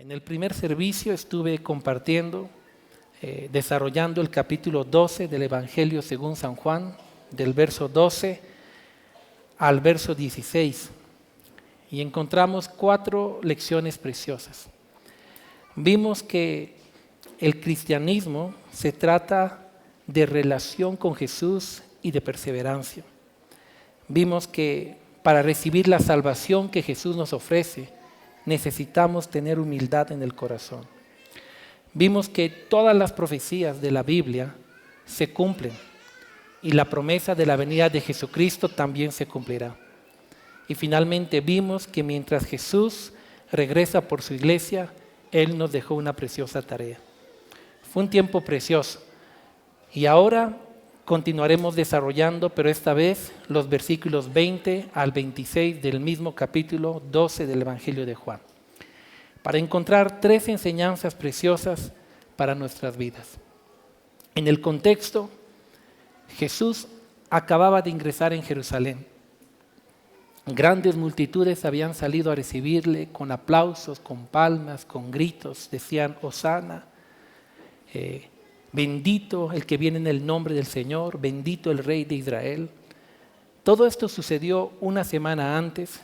En el primer servicio estuve compartiendo, desarrollando el capítulo 12 del Evangelio según San Juan, del verso 12 al verso 16. Y encontramos 4 lecciones preciosas. Vimos que el cristianismo se trata de relación con Jesús y de perseverancia. Vimos que para recibir la salvación que Jesús nos ofrece, necesitamos tener humildad en el corazón. Vimos que todas las profecías de la Biblia se cumplen y la promesa de la venida de Jesucristo también se cumplirá. Y finalmente vimos que mientras Jesús regresa por su iglesia, Él nos dejó una preciosa tarea. Fue un tiempo precioso y ahora continuaremos desarrollando, pero esta vez los versículos 20 al 26 del mismo capítulo 12 del Evangelio de Juan, para encontrar 3 enseñanzas preciosas para nuestras vidas. En el contexto, Jesús acababa de ingresar en Jerusalén. Grandes multitudes habían salido a recibirle con aplausos, con palmas, con gritos. Decían: Hosana, bendito el que viene en el nombre del Señor, bendito el Rey de Israel. Todo esto sucedió una semana antes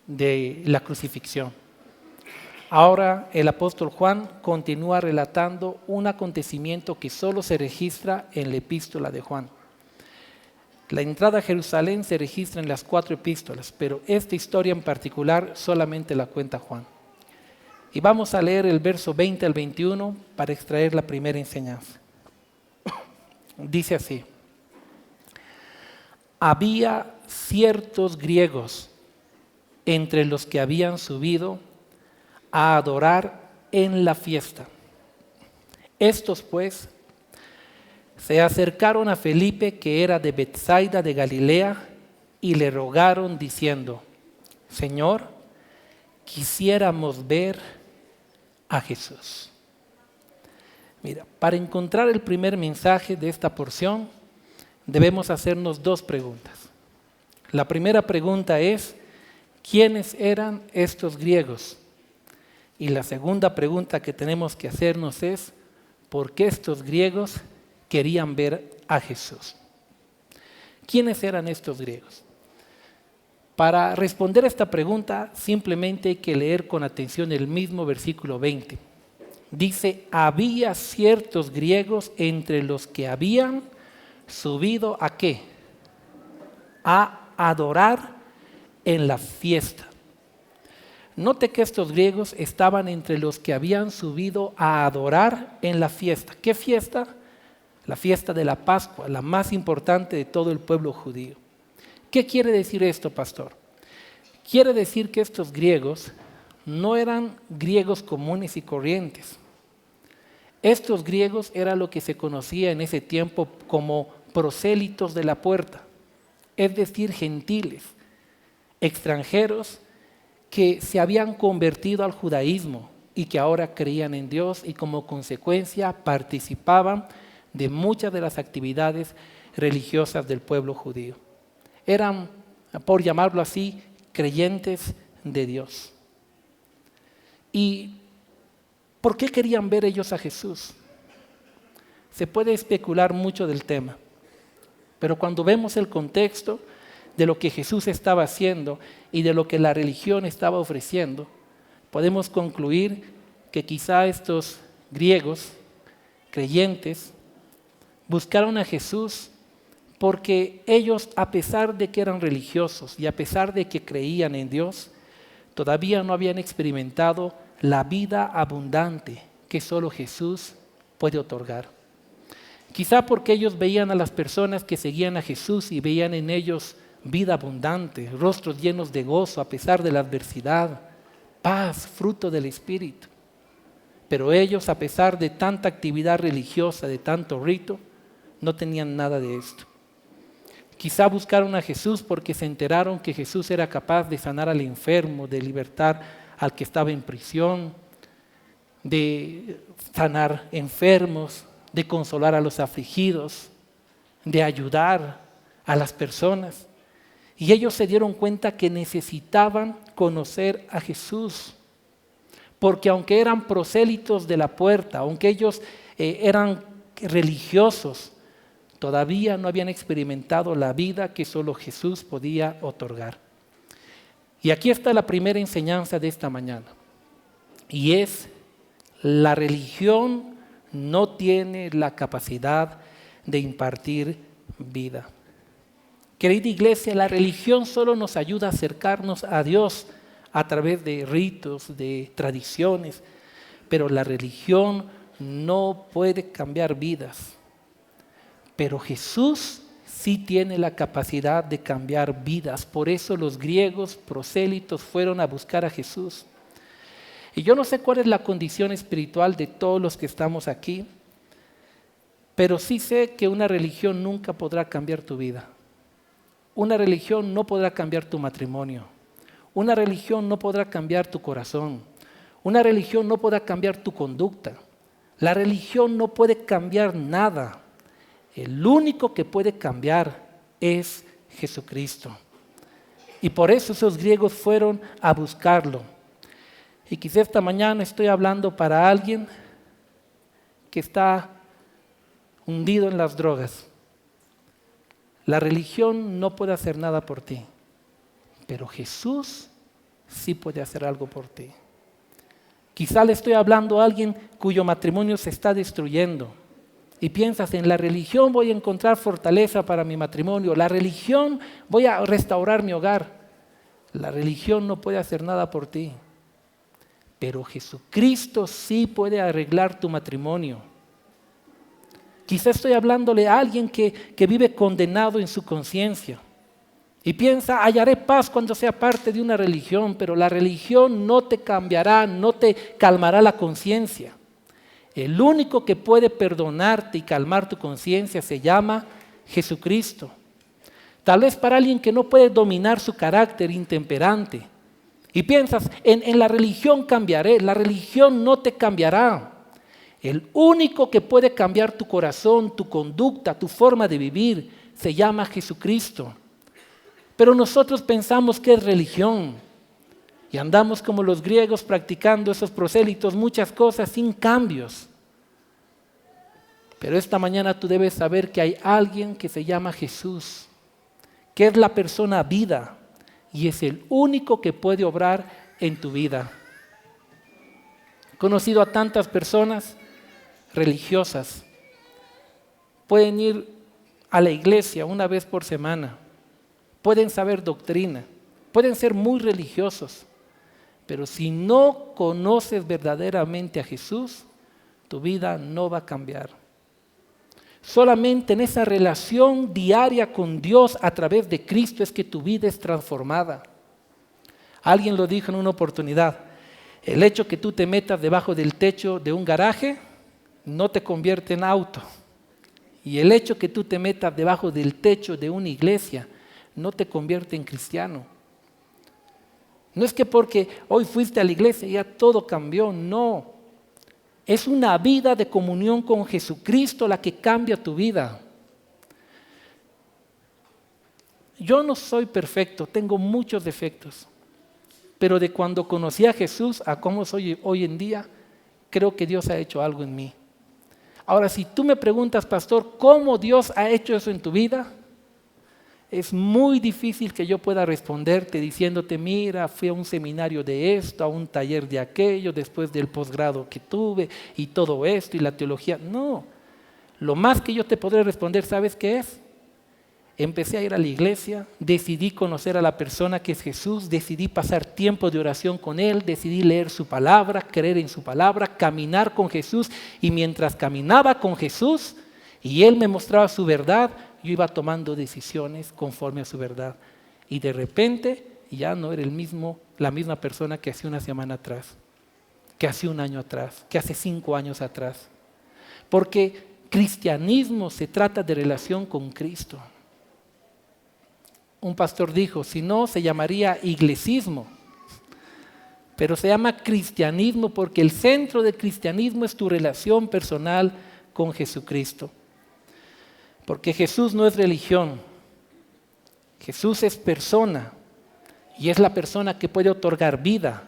de la crucifixión. Ahora el apóstol Juan continúa relatando un acontecimiento que solo se registra en la epístola de Juan. La entrada a Jerusalén se registra en las 4 epístolas, pero esta historia en particular solamente la cuenta Juan. Y vamos a leer el verso 20 al 21 para extraer la primera enseñanza. Dice así: había ciertos griegos entre los que habían subido a adorar en la fiesta. Estos pues se acercaron a Felipe, que era de Betsaida de Galilea, y le rogaron diciendo: Señor, quisiéramos ver a Jesús. Mira, para encontrar el primer mensaje de esta porción, debemos hacernos 2 preguntas. La primera pregunta es: ¿quiénes eran estos griegos? Y la segunda pregunta que tenemos que hacernos es: ¿por qué estos griegos querían ver a Jesús? ¿Quiénes eran estos griegos? Para responder a esta pregunta, simplemente hay que leer con atención el mismo versículo 20. Dice: había ciertos griegos entre los que habían subido ¿a qué? A adorar en la fiesta. Note que estos griegos estaban entre los que habían subido a adorar en la fiesta. ¿Qué fiesta? La fiesta de la Pascua, la más importante de todo el pueblo judío. ¿Qué quiere decir esto, pastor? Quiere decir que estos griegos no eran griegos comunes y corrientes. Estos griegos era lo que se conocía en ese tiempo como prosélitos de la puerta, es decir, gentiles, extranjeros que se habían convertido al judaísmo y que ahora creían en Dios y como consecuencia participaban de muchas de las actividades religiosas del pueblo judío. Eran, por llamarlo así, creyentes de Dios. ¿Y por qué querían ver ellos a Jesús? Se puede especular mucho del tema, pero cuando vemos el contexto de lo que Jesús estaba haciendo y de lo que la religión estaba ofreciendo, podemos concluir que quizá estos griegos creyentes buscaron a Jesús porque ellos, a pesar de que eran religiosos y a pesar de que creían en Dios, todavía no habían experimentado la vida abundante que solo Jesús puede otorgar. Quizá porque ellos veían a las personas que seguían a Jesús y veían en ellos vida abundante, rostros llenos de gozo a pesar de la adversidad, paz, fruto del Espíritu. Pero ellos, a pesar de tanta actividad religiosa, de tanto rito, no tenían nada de esto. Quizá buscaron a Jesús porque se enteraron que Jesús era capaz de sanar al enfermo, de libertar al que estaba en prisión, de sanar enfermos, de consolar a los afligidos, de ayudar a las personas. Y ellos se dieron cuenta que necesitaban conocer a Jesús. porque aunque eran prosélitos de la puerta, aunque ellos eran religiosos, todavía no habían experimentado la vida que solo Jesús podía otorgar. Y aquí está la primera enseñanza de esta mañana, y es: la religión no tiene la capacidad de impartir vida. Querida iglesia, la religión solo nos ayuda a acercarnos a Dios a través de ritos, de tradiciones, pero la religión no puede cambiar vidas. Pero Jesús sí tiene la capacidad de cambiar vidas. Por eso los griegos prosélitos fueron a buscar a Jesús. Y yo no sé cuál es la condición espiritual de todos los que estamos aquí, pero sí sé que una religión nunca podrá cambiar tu vida. Una religión no podrá cambiar tu matrimonio. Una religión no podrá cambiar tu corazón. Una religión no podrá cambiar tu conducta. La religión no puede cambiar nada. El único que puede cambiar es Jesucristo. Y por eso esos griegos fueron a buscarlo. Y quizá esta mañana estoy hablando para alguien que está hundido en las drogas. La religión no puede hacer nada por ti, pero Jesús sí puede hacer algo por ti. Quizá le estoy hablando a alguien cuyo matrimonio se está destruyendo y piensas: en la religión voy a encontrar fortaleza para mi matrimonio, la religión voy a restaurar mi hogar. La religión no puede hacer nada por ti, pero Jesucristo sí puede arreglar tu matrimonio. Quizá estoy hablándole a alguien que vive condenado en su conciencia y piensa: hallaré paz cuando sea parte de una religión, pero la religión no te cambiará, no te calmará la conciencia. El único que puede perdonarte y calmar tu conciencia se llama Jesucristo. Tal vez para alguien que no puede dominar su carácter intemperante y piensas: en la religión cambiaré. La religión no te cambiará. El único que puede cambiar tu corazón, tu conducta, tu forma de vivir, se llama Jesucristo. Pero nosotros pensamos que es religión y andamos como los griegos practicando esos prosélitos, muchas cosas sin cambios. Pero esta mañana tú debes saber que hay alguien que se llama Jesús, que es la persona vida y es el único que puede obrar en tu vida. He conocido a tantas personas religiosas. Pueden ir a la iglesia una vez por semana, pueden saber doctrina, pueden ser muy religiosos, pero si no conoces verdaderamente a Jesús, tu vida no va a cambiar. Solamente en esa relación diaria con Dios a través de Cristo es que tu vida es transformada. Alguien lo dijo en una oportunidad: el hecho que tú te metas debajo del techo de un garaje no te convierte en auto, y el hecho que tú te metas debajo del techo de una iglesia no te convierte en cristiano. No es que porque hoy fuiste a la iglesia ya todo cambió, no. Es una vida de comunión con Jesucristo la que cambia tu vida. Yo no soy perfecto, tengo muchos defectos, pero de cuando conocí a Jesús a cómo soy hoy en día, creo que Dios ha hecho algo en mí. Ahora, si tú me preguntas: pastor, ¿cómo Dios ha hecho eso en tu vida? Es muy difícil que yo pueda responderte diciéndote: mira, fui a un seminario de esto, a un taller de aquello, después del posgrado que tuve y todo esto y la teología. No, lo más que yo te podré responder, ¿sabes qué es? Empecé a ir a la iglesia, decidí conocer a la persona que es Jesús, decidí pasar tiempo de oración con Él, decidí leer su palabra, creer en su palabra, caminar con Jesús, y mientras caminaba con Jesús y Él me mostraba su verdad, yo iba tomando decisiones conforme a su verdad. Y de repente ya no era la misma persona que hace una semana atrás, que hace un año atrás, que hace 5 años atrás. Porque cristianismo se trata de relación con Cristo. Un pastor dijo: si no, se llamaría iglesismo, pero se llama cristianismo porque el centro del cristianismo es tu relación personal con Jesucristo. Porque Jesús no es religión, Jesús es persona, y es la persona que puede otorgar vida,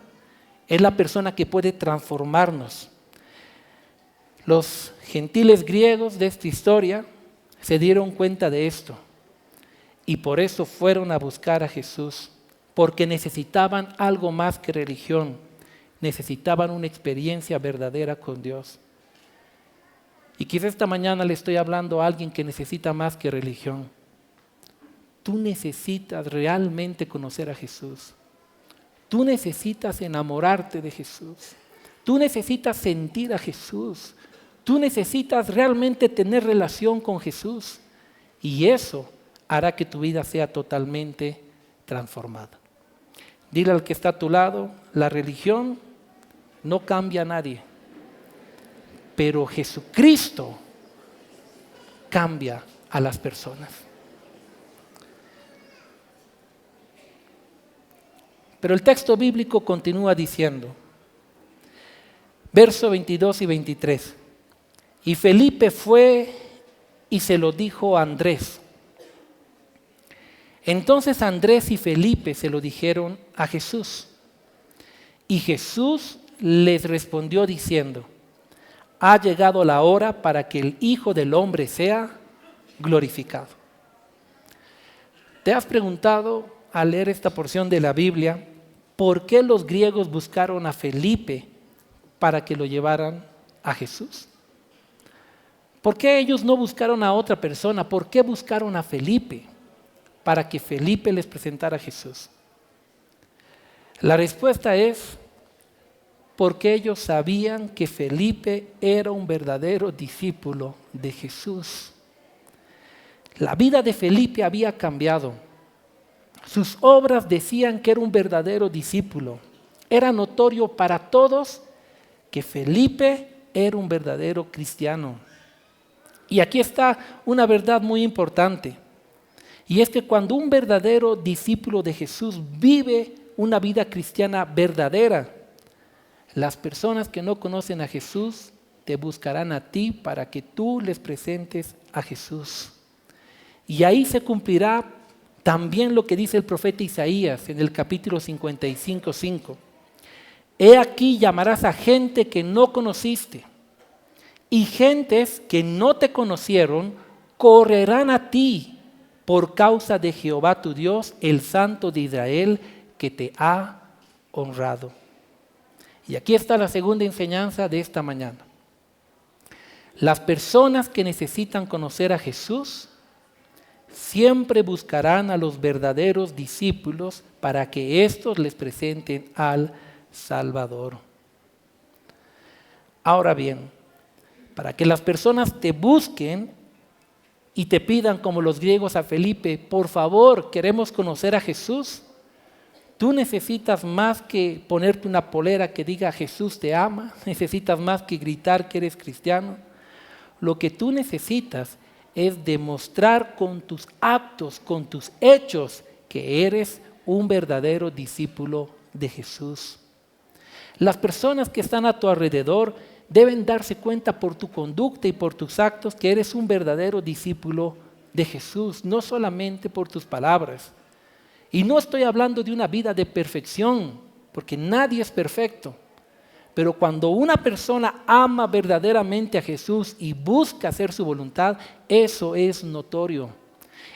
Es la persona que puede transformarnos. Los gentiles griegos de esta historia se dieron cuenta de esto y por eso fueron a buscar a Jesús, porque necesitaban algo más que religión, necesitaban una experiencia verdadera con Dios. Y quizá esta mañana le estoy hablando a alguien que necesita más que religión. Tú necesitas realmente conocer a Jesús. Tú necesitas enamorarte de Jesús. Tú necesitas sentir a Jesús. Tú necesitas realmente tener relación con Jesús. Y eso hará que tu vida sea totalmente transformada. Dile al que está a tu lado, la religión no cambia a nadie. Pero Jesucristo cambia a las personas. Pero el texto bíblico continúa diciendo, verso 22 y 23, y Felipe fue y se lo dijo a Andrés. Entonces Andrés y Felipe se lo dijeron a Jesús. Y Jesús les respondió diciendo, ha llegado la hora para que el Hijo del Hombre sea glorificado. ¿Te has preguntado al leer esta porción de la Biblia por qué los griegos buscaron a Felipe para que lo llevaran a Jesús? ¿Por qué ellos no buscaron a otra persona? ¿Por qué buscaron a Felipe para que Felipe les presentara a Jesús? La respuesta es porque ellos sabían que Felipe era un verdadero discípulo de Jesús. La vida de Felipe había cambiado. Sus obras decían que era un verdadero discípulo. Era notorio para todos que Felipe era un verdadero cristiano. Y aquí está una verdad muy importante. Y es que cuando un verdadero discípulo de Jesús vive una vida cristiana verdadera, las personas que no conocen a Jesús te buscarán a ti para que tú les presentes a Jesús. Y ahí se cumplirá también lo que dice el profeta Isaías en el capítulo 55:5. He aquí llamarás a gente que no conociste, y gentes que no te conocieron correrán a ti por causa de Jehová tu Dios, el Santo de Israel, que te ha honrado. Y aquí está la segunda enseñanza de esta mañana. Las personas que necesitan conocer a Jesús siempre buscarán a los verdaderos discípulos para que éstos les presenten al Salvador. Ahora bien, para que las personas te busquen y te pidan como los griegos a Felipe, por favor, queremos conocer a Jesús, tú necesitas más que ponerte una polera que diga Jesús te ama, necesitas más que gritar que eres cristiano. Lo que tú necesitas es demostrar con tus actos, con tus hechos, que eres un verdadero discípulo de Jesús. Las personas que están a tu alrededor deben darse cuenta por tu conducta y por tus actos que eres un verdadero discípulo de Jesús, no solamente por tus palabras. Y no estoy hablando de una vida de perfección, porque nadie es perfecto. Pero cuando una persona ama verdaderamente a Jesús y busca hacer su voluntad, eso es notorio.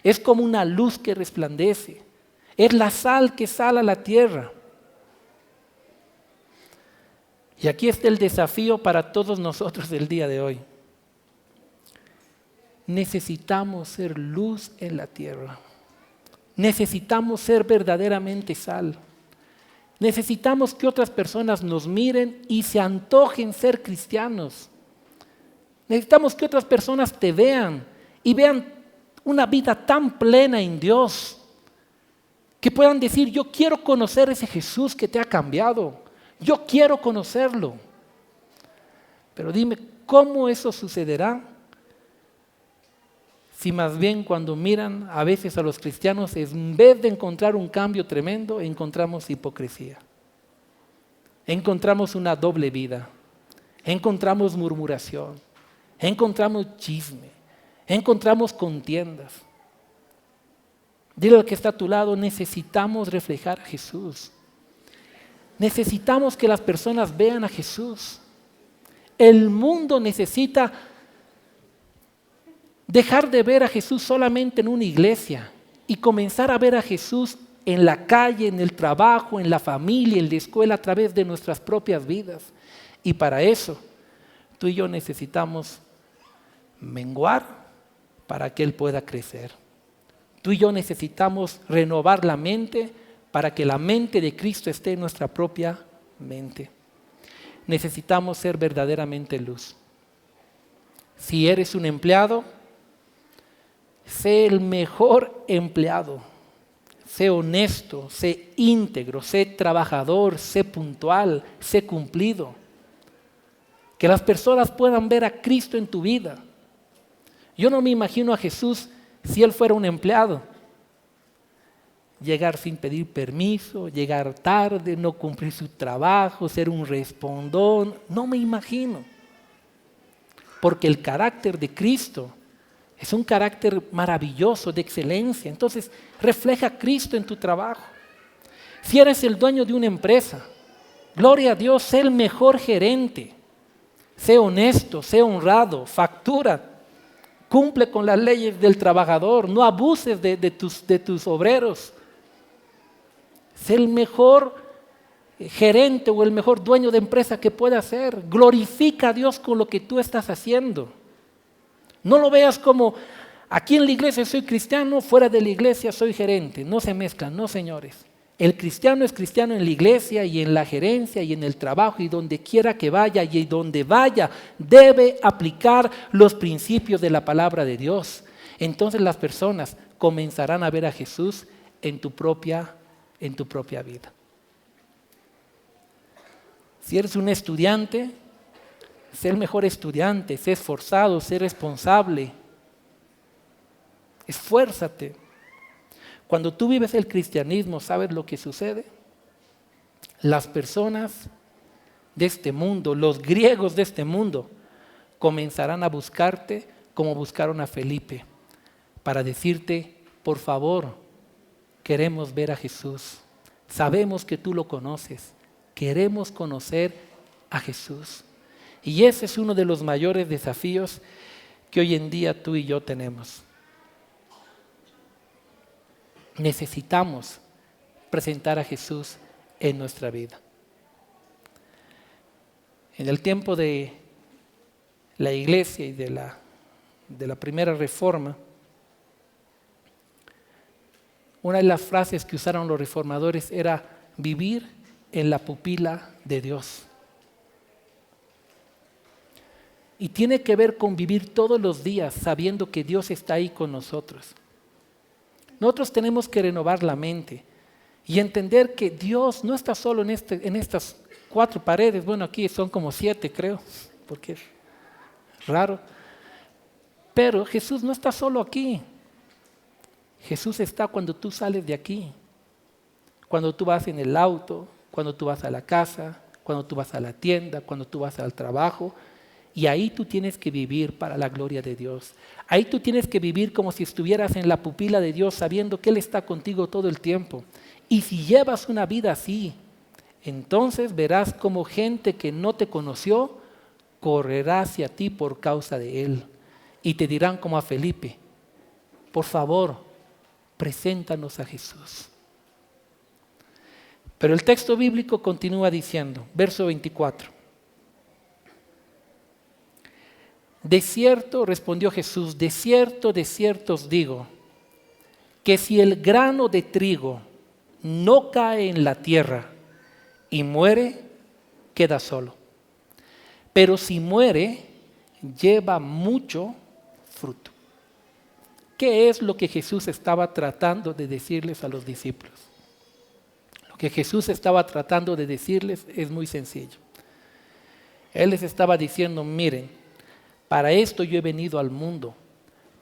Es como una luz que resplandece. Es la sal que sala la tierra. Y aquí está el desafío para todos nosotros del día de hoy. Necesitamos ser luz en la tierra. Necesitamos ser verdaderamente sal. Necesitamos que otras personas nos miren y se antojen ser cristianos. Necesitamos que otras personas te vean y vean una vida tan plena en Dios que puedan decir, yo quiero conocer ese Jesús que te ha cambiado. Yo quiero conocerlo. Pero dime, ¿cómo eso sucederá? Si más bien cuando miran a veces a los cristianos, en vez de encontrar un cambio tremendo, encontramos hipocresía. Encontramos una doble vida. Encontramos murmuración. Encontramos chisme. Encontramos contiendas. Dile al que está a tu lado, necesitamos reflejar a Jesús. Necesitamos que las personas vean a Jesús. El mundo necesita dejar de ver a Jesús solamente en una iglesia y comenzar a ver a Jesús en la calle, en el trabajo, en la familia, en la escuela, a través de nuestras propias vidas. Y para eso, tú y yo necesitamos menguar para que Él pueda crecer. Tú y yo necesitamos renovar la mente para que la mente de Cristo esté en nuestra propia mente. Necesitamos ser verdaderamente luz. Si eres un empleado, sé el mejor empleado. Sé honesto, sé íntegro, sé trabajador, sé puntual, sé cumplido. Que las personas puedan ver a Cristo en tu vida. Yo no me imagino a Jesús si Él fuera un empleado. Llegar sin pedir permiso, llegar tarde, no cumplir su trabajo, ser un respondón. No me imagino. Porque el carácter de Cristo es un carácter maravilloso, de excelencia. Entonces, refleja a Cristo en tu trabajo. Si eres el dueño de una empresa, gloria a Dios, sé el mejor gerente. Sé honesto, sé honrado, factura. Cumple con las leyes del trabajador. No abuses de tus obreros. Sé el mejor gerente o el mejor dueño de empresa que pueda ser. Glorifica a Dios con lo que tú estás haciendo. No lo veas como, aquí en la iglesia soy cristiano, fuera de la iglesia soy gerente. No se mezclan, no señores. El cristiano es cristiano en la iglesia y en la gerencia y en el trabajo y donde quiera que vaya, y donde vaya debe aplicar los principios de la palabra de Dios. Entonces las personas comenzarán a ver a Jesús en tu propia vida. Si eres un estudiante, sé el mejor estudiante, sé esforzado, sé responsable. Esfuérzate. Cuando tú vives el cristianismo, ¿sabes lo que sucede? Las personas de este mundo, los griegos de este mundo, comenzarán a buscarte como buscaron a Felipe, para decirte, por favor, queremos ver a Jesús. Sabemos que tú lo conoces. Queremos conocer a Jesús. Y ese es uno de los mayores desafíos que hoy en día tú y yo tenemos. Necesitamos presentar a Jesús en nuestra vida. En el tiempo de la iglesia y de la primera reforma, una de las frases que usaron los reformadores era vivir en la pupila de Dios. Y tiene que ver con vivir todos los días sabiendo que Dios está ahí con nosotros. Nosotros tenemos que renovar la mente y entender que Dios no está solo en estas 4 paredes. Bueno, aquí son como 7, creo, porque es raro. Pero Jesús no está solo aquí. Jesús está cuando tú sales de aquí, cuando tú vas en el auto, cuando tú vas a la casa, cuando tú vas a la tienda, cuando tú vas al trabajo. Y ahí tú tienes que vivir para la gloria de Dios. Ahí tú tienes que vivir como si estuvieras en la pupila de Dios, sabiendo que Él está contigo todo el tiempo. Y si llevas una vida así, entonces verás como gente que no te conoció correrá hacia ti por causa de Él. Y te dirán como a Felipe, por favor, preséntanos a Jesús. Pero el texto bíblico continúa diciendo, verso 24. De cierto, respondió Jesús, de cierto os digo, que si el grano de trigo no cae en la tierra y muere, queda solo. Pero si muere, lleva mucho fruto. ¿Qué es lo que Jesús estaba tratando de decirles a los discípulos? Lo que Jesús estaba tratando de decirles es muy sencillo. Él les estaba diciendo, miren, para esto yo he venido al mundo,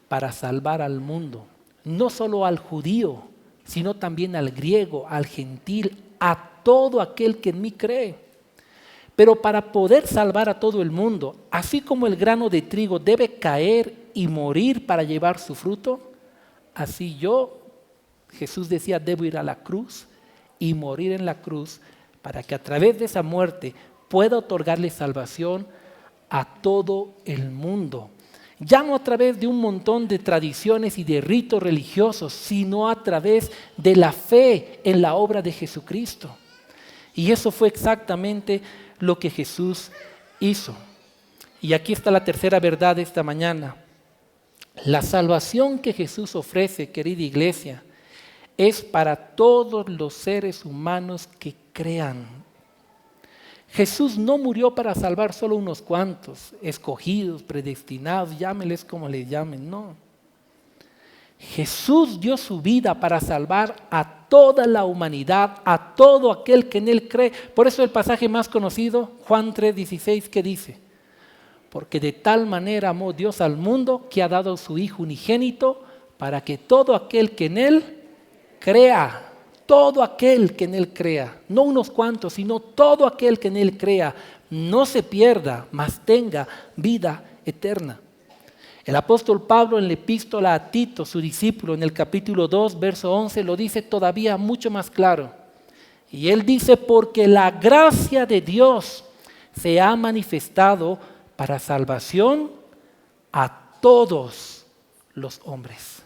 para salvar al mundo, no solo al judío, sino también al griego, al gentil, a todo aquel que en mí cree. Pero para poder salvar a todo el mundo, así como el grano de trigo debe caer y morir para llevar su fruto, así yo, Jesús decía, debo ir a la cruz y morir en la cruz para que a través de esa muerte pueda otorgarle salvación a todo el mundo. Ya no a través de un montón de tradiciones y de ritos religiosos, sino a través de la fe en la obra de Jesucristo. Y eso fue exactamente lo que Jesús hizo. Y aquí está la tercera verdad de esta mañana. La salvación que Jesús ofrece, querida iglesia, es para todos los seres humanos que crean. Jesús no murió para salvar solo unos cuantos, escogidos, predestinados, llámenles como les llamen, no. Jesús dio su vida para salvar a toda la humanidad, a todo aquel que en Él cree. Por eso el pasaje más conocido, Juan 3:16, que dice: porque de tal manera amó Dios al mundo que ha dado a su Hijo unigénito para que todo aquel que en Él crea, todo aquel que en Él crea, no unos cuantos, sino todo aquel que en Él crea, no se pierda, mas tenga vida eterna. El apóstol Pablo en la epístola a Tito, su discípulo, en el capítulo 2, verso 11, lo dice todavía mucho más claro. Y él dice: porque la gracia de Dios se ha manifestado para salvación a todos los hombres.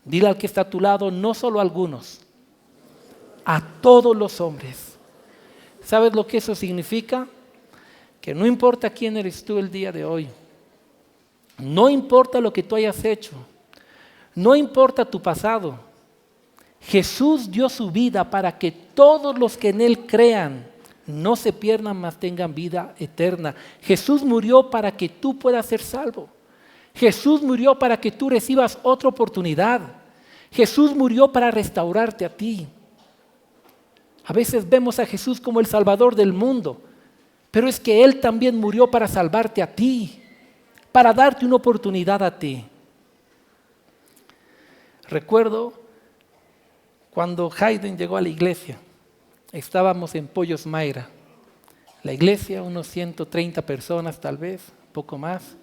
Dile al que está a tu lado, no solo a algunos, a todos los hombres. ¿Sabes lo que eso significa? Que no importa quién eres tú el día de hoy, no importa lo que tú hayas hecho, no importa tu pasado, Jesús dio su vida para que todos los que en Él crean no se pierdan, mas tengan vida eterna. Jesús murió para que tú puedas ser salvo. Jesús murió para que tú recibas otra oportunidad. Jesús murió para restaurarte a ti. A veces vemos a Jesús como el Salvador del mundo, pero es que Él también murió para salvarte a ti, para darte una oportunidad a ti. Recuerdo cuando Hayden llegó a la iglesia, estábamos en Pollos Mayra. La iglesia, unos 130 personas tal vez, poco más.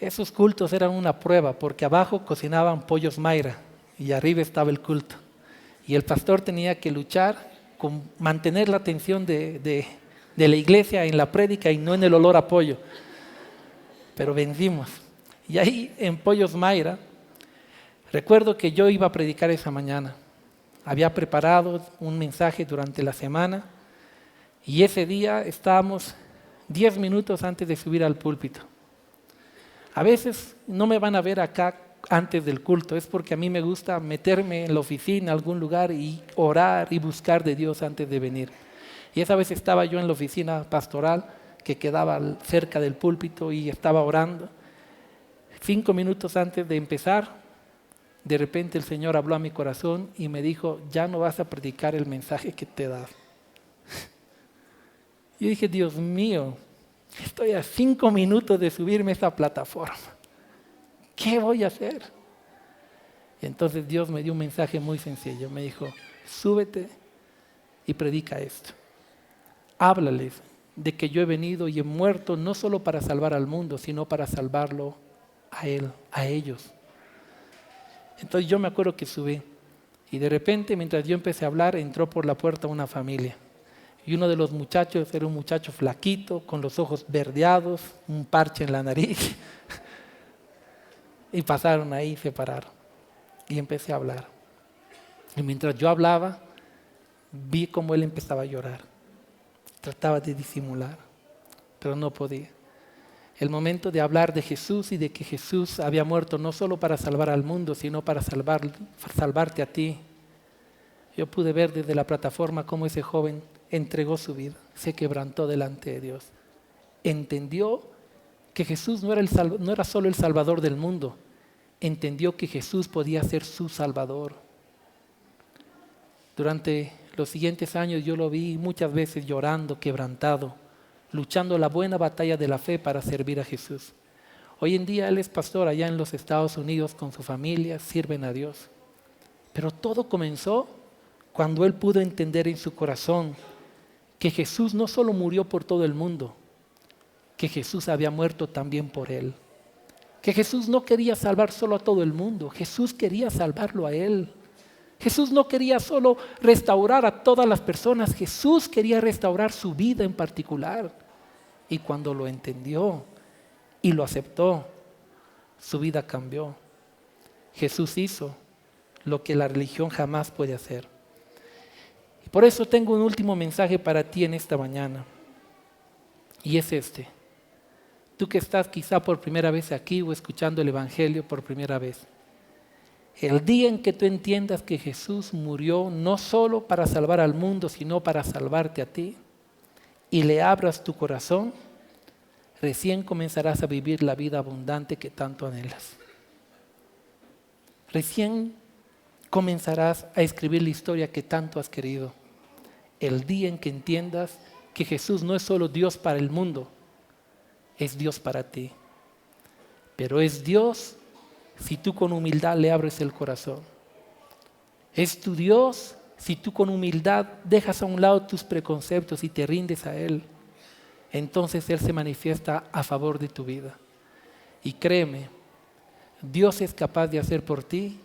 Esos cultos eran una prueba porque abajo cocinaban Pollos Mayra y arriba estaba el culto. Y el pastor tenía que luchar con mantener la atención de la iglesia en la prédica y no en el olor a pollo. Pero vencimos. Y ahí en Pollos Mayra, recuerdo que yo iba a predicar esa mañana. Había preparado un mensaje durante la semana y ese día estábamos 10 minutos antes de subir al púlpito. A veces no me van a ver acá antes del culto, es porque a mí me gusta meterme en la oficina, en algún lugar y orar y buscar de Dios antes de venir. Y esa vez estaba yo en la oficina pastoral que quedaba cerca del púlpito y estaba orando. 5 minutos antes de empezar, de repente el Señor habló a mi corazón y me dijo: ya no vas a predicar el mensaje que te he dado. Yo dije: Dios mío, estoy a 5 minutos de subirme a esta plataforma. ¿Qué voy a hacer? Y entonces Dios me dio un mensaje muy sencillo. Me dijo: súbete y predica esto. Háblales de que yo he venido y he muerto no solo para salvar al mundo, sino para salvarlo a él, a ellos. Entonces yo me acuerdo que subí y de repente, mientras yo empecé a hablar, entró por la puerta una familia. Y uno de los muchachos era un muchacho flaquito, con los ojos verdeados, un parche en la nariz. Y pasaron ahí, se pararon. Y empecé a hablar. Y mientras yo hablaba, vi cómo él empezaba a llorar. Trataba de disimular, pero no podía. El momento de hablar de Jesús y de que Jesús había muerto no solo para salvar al mundo, sino para salvarte a ti. Yo pude ver desde la plataforma cómo ese joven entregó su vida, se quebrantó delante de Dios. Entendió que Jesús no era solo el Salvador del mundo, entendió que Jesús podía ser su Salvador. Durante los siguientes años yo lo vi muchas veces llorando, quebrantado, luchando la buena batalla de la fe para servir a Jesús. Hoy en día él es pastor allá en los Estados Unidos con su familia, sirven a Dios. Pero todo comenzó cuando él pudo entender en su corazón que Jesús no solo murió por todo el mundo, que Jesús había muerto también por él. Que Jesús no quería salvar solo a todo el mundo, Jesús quería salvarlo a él. Jesús no quería solo restaurar a todas las personas, Jesús quería restaurar su vida en particular. Y cuando lo entendió y lo aceptó, su vida cambió. Jesús hizo lo que la religión jamás puede hacer. Y por eso tengo un último mensaje para ti en esta mañana. Y es este. Tú que estás quizá por primera vez aquí o escuchando el Evangelio por primera vez. El día en que tú entiendas que Jesús murió no solo para salvar al mundo, sino para salvarte a ti, y le abras tu corazón, recién comenzarás a vivir la vida abundante que tanto anhelas. Recién comenzarás a escribir la historia que tanto has querido. El día en que entiendas que Jesús no es solo Dios para el mundo, es Dios para ti. Pero es Dios si tú con humildad le abres el corazón. Es tu Dios si tú con humildad dejas a un lado tus preconceptos y te rindes a Él. Entonces Él se manifiesta a favor de tu vida. Y créeme, Dios es capaz de hacer por ti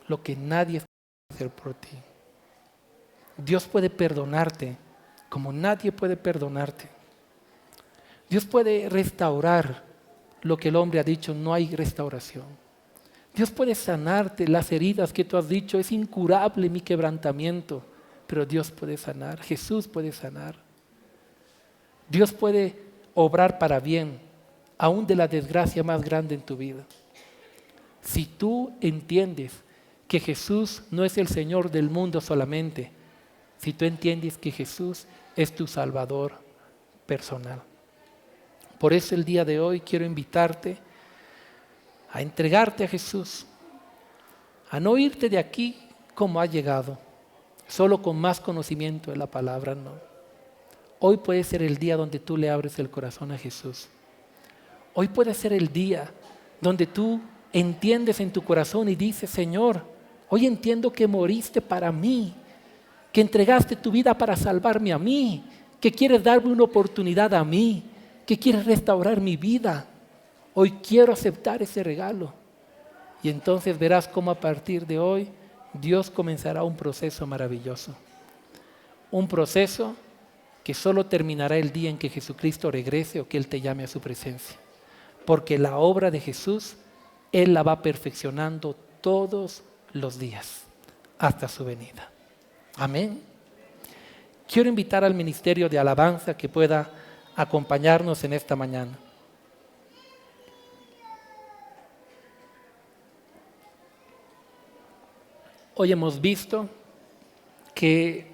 lo que nadie puede hacer por ti. Dios puede perdonarte como nadie puede perdonarte. Dios puede restaurar lo que el hombre ha dicho, no hay restauración. Dios puede sanarte las heridas que tú has dicho, es incurable mi quebrantamiento, pero Dios puede sanar, Jesús puede sanar. Dios puede obrar para bien, aún de la desgracia más grande en tu vida. Si tú entiendes que Jesús no es el Señor del mundo solamente, si tú entiendes que Jesús es tu Salvador personal. Por eso el día de hoy quiero invitarte a entregarte a Jesús, a no irte de aquí como has llegado, solo con más conocimiento de la palabra, no. Hoy puede ser el día donde tú le abres el corazón a Jesús. Hoy puede ser el día donde tú entiendes en tu corazón y dices, Señor, hoy entiendo que moriste para mí, que entregaste tu vida para salvarme a mí, que quieres darme una oportunidad a mí, que quieres restaurar mi vida. Hoy quiero aceptar ese regalo. Y entonces verás cómo a partir de hoy Dios comenzará un proceso maravilloso. Un proceso que solo terminará el día en que Jesucristo regrese o que Él te llame a su presencia. Porque la obra de Jesús, Él la va perfeccionando todos los días hasta su venida. Amén. Quiero invitar al ministerio de alabanza que pueda acompañarnos en esta mañana. Hoy hemos visto que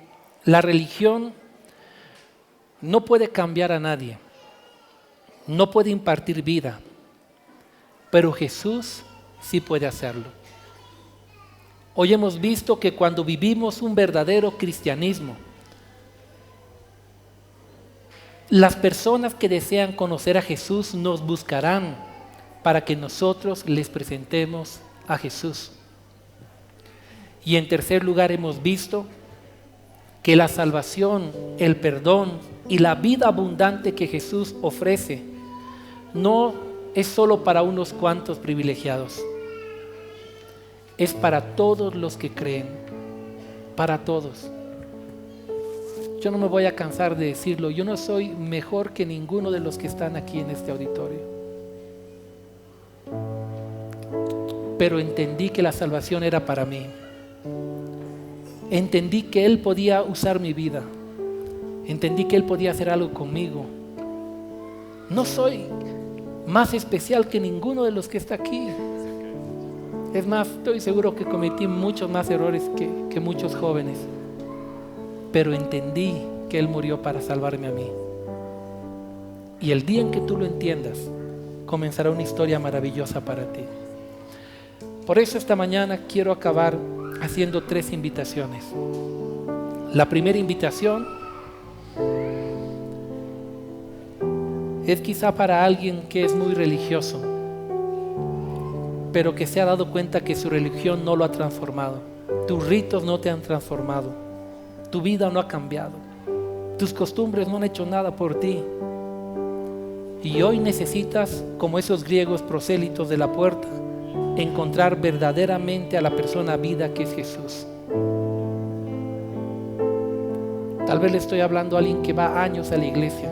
la religión no puede cambiar a nadie, no puede impartir vida, pero Jesús sí puede hacerlo. Hoy hemos visto que cuando vivimos un verdadero cristianismo, las personas que desean conocer a Jesús nos buscarán para que nosotros les presentemos a Jesús. Y en tercer lugar hemos visto que la salvación, el perdón y la vida abundante que Jesús ofrece no es solo para unos cuantos privilegiados, es para todos los que creen, para todos. Yo no me voy a cansar de decirlo, yo no soy mejor que ninguno de los que están aquí en este auditorio. Pero entendí que la salvación era para mí. Entendí que Él podía usar mi vida. Entendí que Él podía hacer algo conmigo. No soy más especial que ninguno de los que está aquí. Es más, estoy seguro que cometí muchos más errores que muchos jóvenes. Pero entendí que Él murió para salvarme a mí. Y el día en que tú lo entiendas, comenzará una historia maravillosa para ti. Por eso esta mañana quiero acabar haciendo 3 invitaciones. La primera invitación es quizá para alguien que es muy religioso, pero que se ha dado cuenta que su religión no lo ha transformado. Tus ritos no te han transformado. Tu vida no ha cambiado. Tus costumbres no han hecho nada por ti. Y hoy necesitas, como esos griegos prosélitos de la puerta, encontrar verdaderamente a la persona vida que es Jesús. Tal vez le estoy hablando a alguien que va años a la iglesia,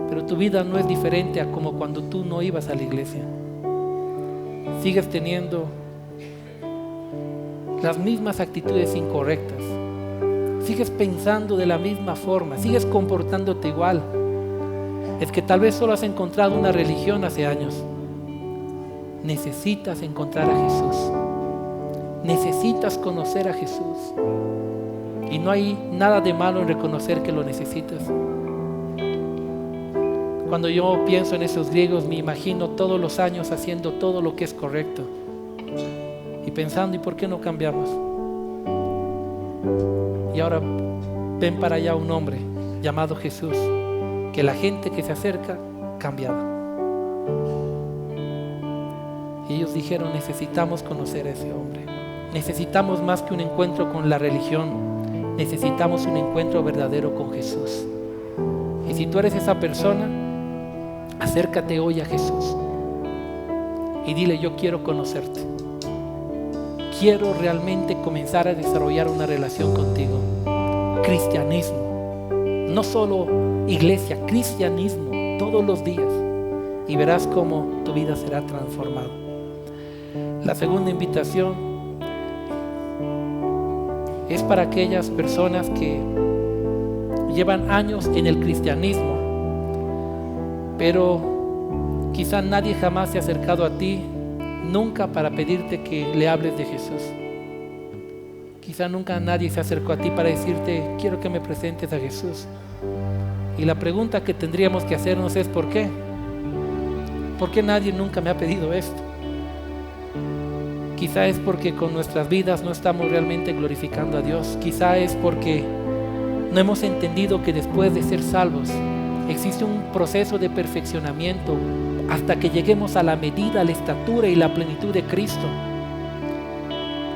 pero tu vida no es diferente a como cuando tú no ibas a la iglesia. Sigues teniendo las mismas actitudes incorrectas, sigues pensando de la misma forma, sigues comportándote igual. Es que tal vez solo has encontrado una religión hace años. Necesitas encontrar a Jesús, necesitas conocer a Jesús, y no hay nada de malo en reconocer que lo necesitas. Cuando yo pienso en esos griegos, me imagino todos los años haciendo todo lo que es correcto y pensando, ¿y por qué no cambiamos? Y ahora ven para allá un hombre llamado Jesús, que la gente que se acerca cambiaba. Y ellos dijeron, necesitamos conocer a ese hombre. Necesitamos más que un encuentro con la religión, necesitamos un encuentro verdadero con Jesús. Y si tú eres esa persona, acércate hoy a Jesús y dile, yo quiero conocerte. Quiero realmente comenzar a desarrollar una relación contigo. Cristianismo, no solo iglesia, cristianismo todos los días, y verás cómo tu vida será transformada. La segunda invitación es para aquellas personas que llevan años en el cristianismo, pero quizá nadie jamás se ha acercado a ti nunca para pedirte que le hables de Jesús. Quizá nunca nadie se acercó a ti para decirte, quiero que me presentes a Jesús. Y la pregunta que tendríamos que hacernos es, ¿por qué? ¿Por qué nadie nunca me ha pedido esto? Quizá es porque con nuestras vidas no estamos realmente glorificando a Dios. Quizá es porque no hemos entendido que después de ser salvos existe un proceso de perfeccionamiento hasta que lleguemos a la medida, a la estatura y la plenitud de Cristo.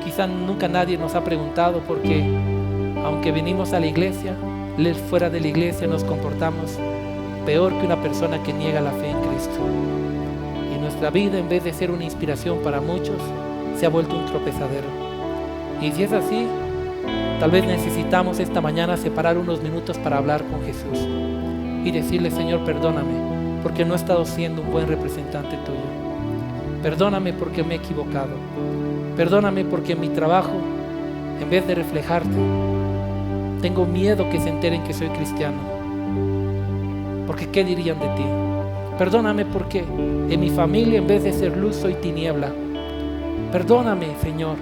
Quizá nunca nadie nos ha preguntado porque aunque venimos a la iglesia, fuera de la iglesia nos comportamos peor que una persona que niega la fe en Cristo. Y nuestra vida, en vez de ser una inspiración para muchos, se ha vuelto un tropezadero. Y si es así, tal vez necesitamos esta mañana separar unos minutos para hablar con Jesús y decirle, Señor, perdóname porque no he estado siendo un buen representante tuyo. Perdóname porque me he equivocado. Perdóname porque en mi trabajo, en vez de reflejarte, tengo miedo que se enteren que soy cristiano. Porque ¿qué dirían de ti? Perdóname porque en mi familia, en vez de ser luz, soy tiniebla. Perdóname, Señor,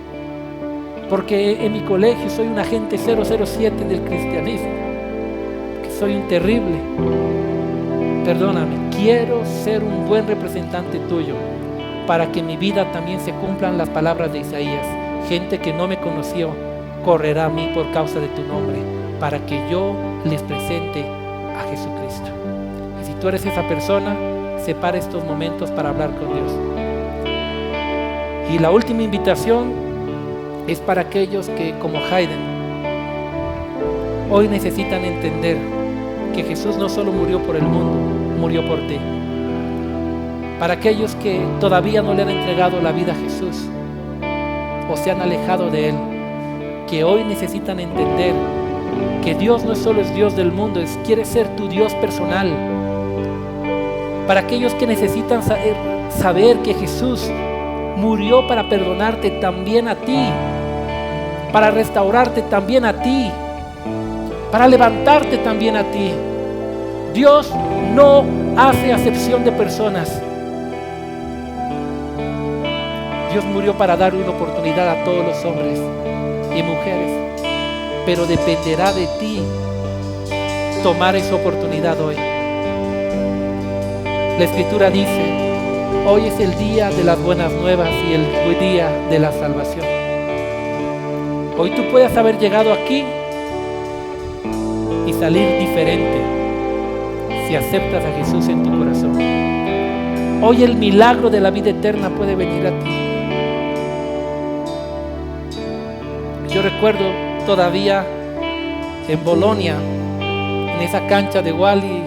porque en mi colegio soy un agente 007 del cristianismo, que soy un terrible. Perdóname, quiero ser un buen representante tuyo, para que en mi vida también se cumplan las palabras de Isaías. Gente que no me conoció correrá a mí por causa de tu nombre, para que yo les presente a Jesucristo. Y si tú eres esa persona, separa estos momentos para hablar con Dios. Y la última invitación es para aquellos que, como Hayden, hoy necesitan entender que Jesús no solo murió por el mundo, murió por ti. Para aquellos que todavía no le han entregado la vida a Jesús o se han alejado de Él, que hoy necesitan entender que Dios no solo es Dios del mundo, quiere ser tu Dios personal. Para aquellos que necesitan saber que Jesús murió para perdonarte también a ti, para restaurarte también a ti, para levantarte también a ti. Dios no hace acepción de personas. Dios murió para dar una oportunidad a todos los hombres y mujeres, pero dependerá de ti tomar esa oportunidad hoy. La Escritura dice, hoy es el día de las buenas nuevas y el día de la salvación. Hoy tú puedes haber llegado aquí y salir diferente si aceptas a Jesús en tu corazón. Hoy el milagro de la vida eterna puede venir a ti. Yo recuerdo todavía en Bolonia, en esa cancha de Wally,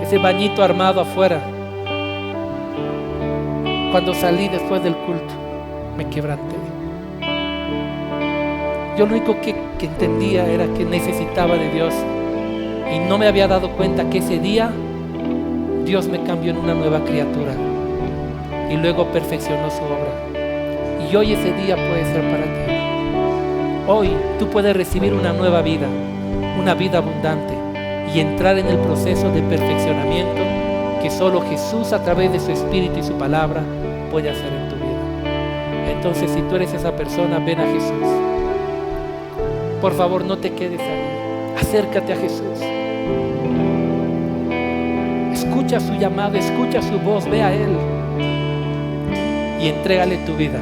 ese bañito armado afuera. Cuando salí después del culto, me quebranté. Yo lo único que entendía era que necesitaba de Dios y no me había dado cuenta que ese día Dios me cambió en una nueva criatura y luego perfeccionó su obra. Y hoy ese día puede ser para ti. Hoy tú puedes recibir una nueva vida abundante y entrar en el proceso de perfeccionamiento que solo Jesús a través de su Espíritu y su palabra puede hacer en tu vida. Entonces, si tú eres esa persona, ven a Jesús. Por favor, no te quedes ahí. Acércate a Jesús. Escucha su llamado, escucha su voz, ve a Él y entrégale tu vida.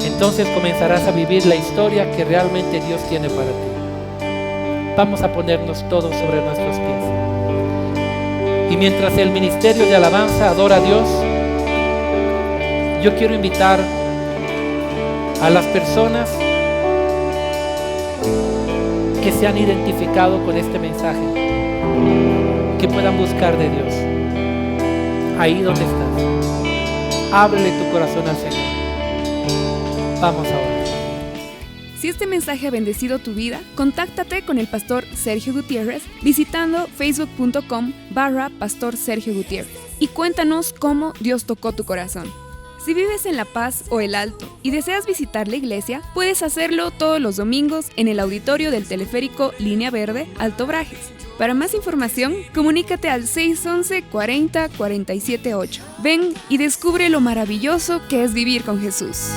Entonces comenzarás a vivir la historia que realmente Dios tiene para ti. Vamos a ponernos todos sobre nuestros pies. Y mientras el ministerio de alabanza adora a Dios, yo quiero invitar a las personas que se han identificado con este mensaje, que puedan buscar de Dios. Ahí donde estás, ábrele tu corazón al Señor. Vamos ahora. Si este mensaje ha bendecido tu vida, contáctate con el pastor Sergio Gutiérrez visitando facebook.com/pastor Sergio Gutiérrez y cuéntanos cómo Dios tocó tu corazón. Si vives en La Paz o El Alto y deseas visitar la iglesia, puedes hacerlo todos los domingos en el auditorio del Teleférico Línea Verde, Alto Brajes. Para más información, comunícate al 611 40 47 8. Ven y descubre lo maravilloso que es vivir con Jesús.